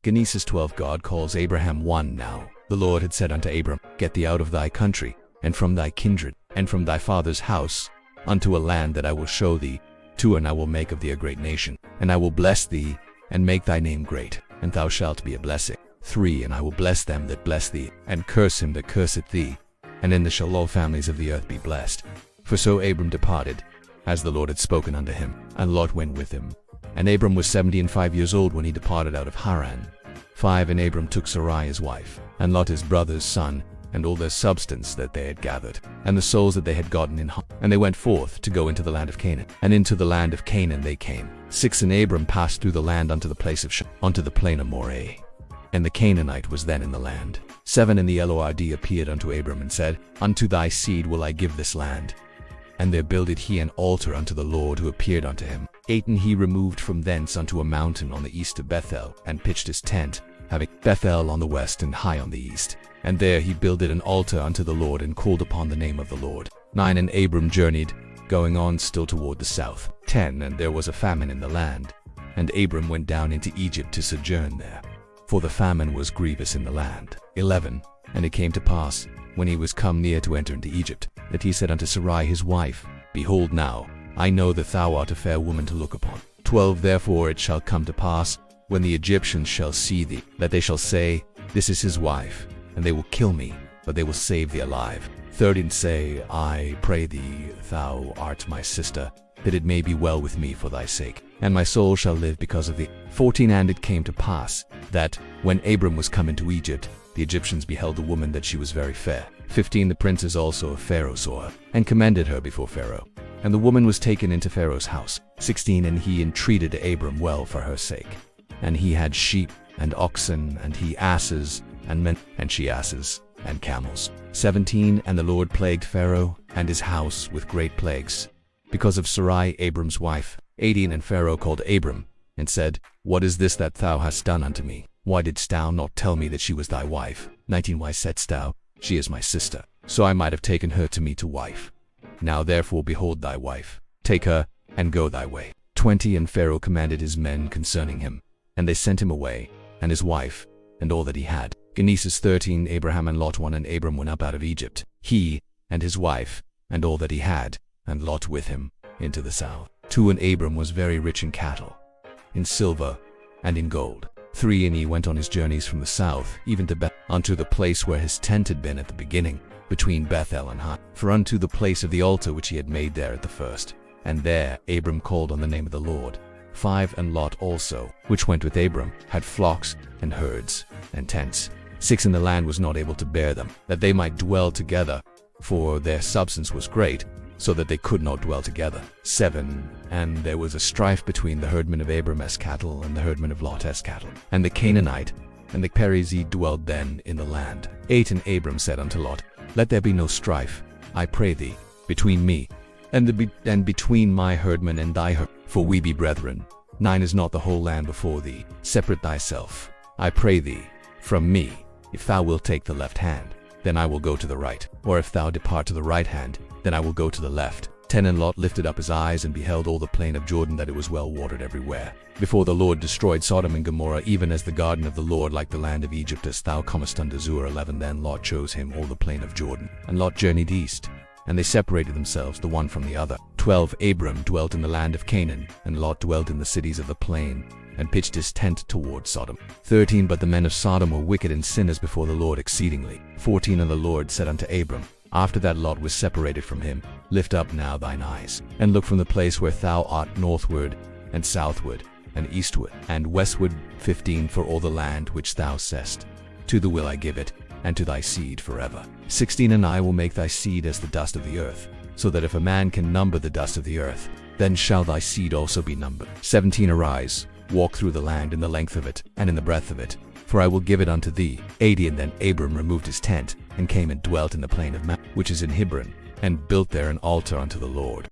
Genesis 12. God calls Abraham. 1. Now the Lord had said unto Abram, Get thee out of thy country, and from thy kindred, and from thy father's house, unto a land that I will show thee. 2. And I will make of thee a great nation, and I will bless thee, and make thy name great, and thou shalt be a blessing. 3. And I will bless them that bless thee, and curse him that curseth thee, and in thee shall all families of the earth be blessed. For so Abram departed, as the Lord had spoken unto him, and Lot went with him. And Abram was 75 years old when he departed out of Haran. 5. And Abram took Sarai his wife, and Lot his brother's son, and all their substance that they had gathered, and the souls that they had gotten in Haran. And they went forth to go into the land of Canaan. And into the land of Canaan they came. 6. And Abram passed through the land unto the place of unto the plain of Moreh. And the Canaanite was then in the land. 7. And the Lord appeared unto Abram and said, Unto thy seed will I give this land. And there builded he an altar unto the Lord who appeared unto him. 8. And he removed from thence unto a mountain on the east of Bethel, and pitched his tent, having Bethel on the west and Hai on the east. And there he builded an altar unto the Lord, and called upon the name of the Lord. 9. And Abram journeyed, going on still toward the south. 10. And there was a famine in the land, and Abram went down into Egypt to sojourn there, for the famine was grievous in the land. 11. And it came to pass, when he was come near to enter into Egypt, that he said unto Sarai his wife, Behold now, I know that thou art a fair woman to look upon. 12. Therefore it shall come to pass, when the Egyptians shall see thee, that they shall say, This is his wife, and they will kill me, but they will save thee alive. 13. And say, I pray thee, thou art my sister, that it may be well with me for thy sake, and my soul shall live because of thee. 14. And it came to pass, that, when Abram was come into Egypt, the Egyptians beheld the woman that she was very fair. 15. The princes also of Pharaoh saw her, and commended her before Pharaoh. And the woman was taken into Pharaoh's house. 16. And he entreated Abram well for her sake. And he had sheep, and oxen, and he asses, and men, and she asses, and camels. 17. And the Lord plagued Pharaoh and his house with great plagues, because of Sarai Abram's wife. 18. And Pharaoh called Abram, and said, What is this that thou hast done unto me? Why didst thou not tell me that she was thy wife? 19. Why saidst thou, She is my sister? So I might have taken her to me to wife. Now therefore behold thy wife, take her, and go thy way. 20. And Pharaoh commanded his men concerning him, and they sent him away, and his wife, and all that he had. Genesis 13. Abraham and Lot. 1. And Abram went up out of Egypt, he, and his wife, and all that he had, and Lot with him, into the south. 2. And Abram was very rich in cattle, in silver, and in gold. 3. And he went on his journeys from the south, even to Beth, unto the place where his tent had been at the beginning, between Bethel and Hai, for unto the place of the altar which he had made there at the first. And there Abram called on the name of the Lord. 5. And Lot also, which went with Abram, had flocks, and herds, and tents. 6. And the land was not able to bear them, that they might dwell together, for their substance was great, so that they could not dwell together. 7. And there was a strife between the herdmen of Abram's cattle and the herdmen of Lot's cattle. And the Canaanite and the Perizzite dwelled then in the land. 8. And Abram said unto Lot, Let there be no strife, I pray thee, between me, and between my herdmen and thy herd, for we be brethren. 9. Is not the whole land before thee? Separate thyself, I pray thee, from me. If thou wilt take the left hand, then I will go to the right. Or if thou depart to the right hand, then I will go to the left. 10. And Lot lifted up his eyes and beheld all the plain of Jordan, that it was well watered everywhere, before the Lord destroyed Sodom and Gomorrah, even as the garden of the Lord, like the land of Egypt, as thou comest unto Zoar. 11. Then Lot chose him all the plain of Jordan, and Lot journeyed east, and they separated themselves the one from the other. 12. Abram dwelt in the land of Canaan, and Lot dwelt in the cities of the plain, and pitched his tent toward Sodom. 13. But the men of Sodom were wicked and sinners before the Lord exceedingly. 14. And the Lord said unto Abram, after that Lot was separated from him, Lift up now thine eyes, and look from the place where thou art northward, and southward, and eastward, and westward. 15. For all the land which thou seest, to the will I give it, and to thy seed forever. 16. And I will make thy seed as the dust of the earth, so that if a man can number the dust of the earth, then shall thy seed also be numbered. 17. Arise, walk through the land in the length of it, and in the breadth of it, for I will give it unto thee. 18. And then Abram removed his tent, and came and dwelt in the plain of Mount, which is in Hebron, and built there an altar unto the Lord.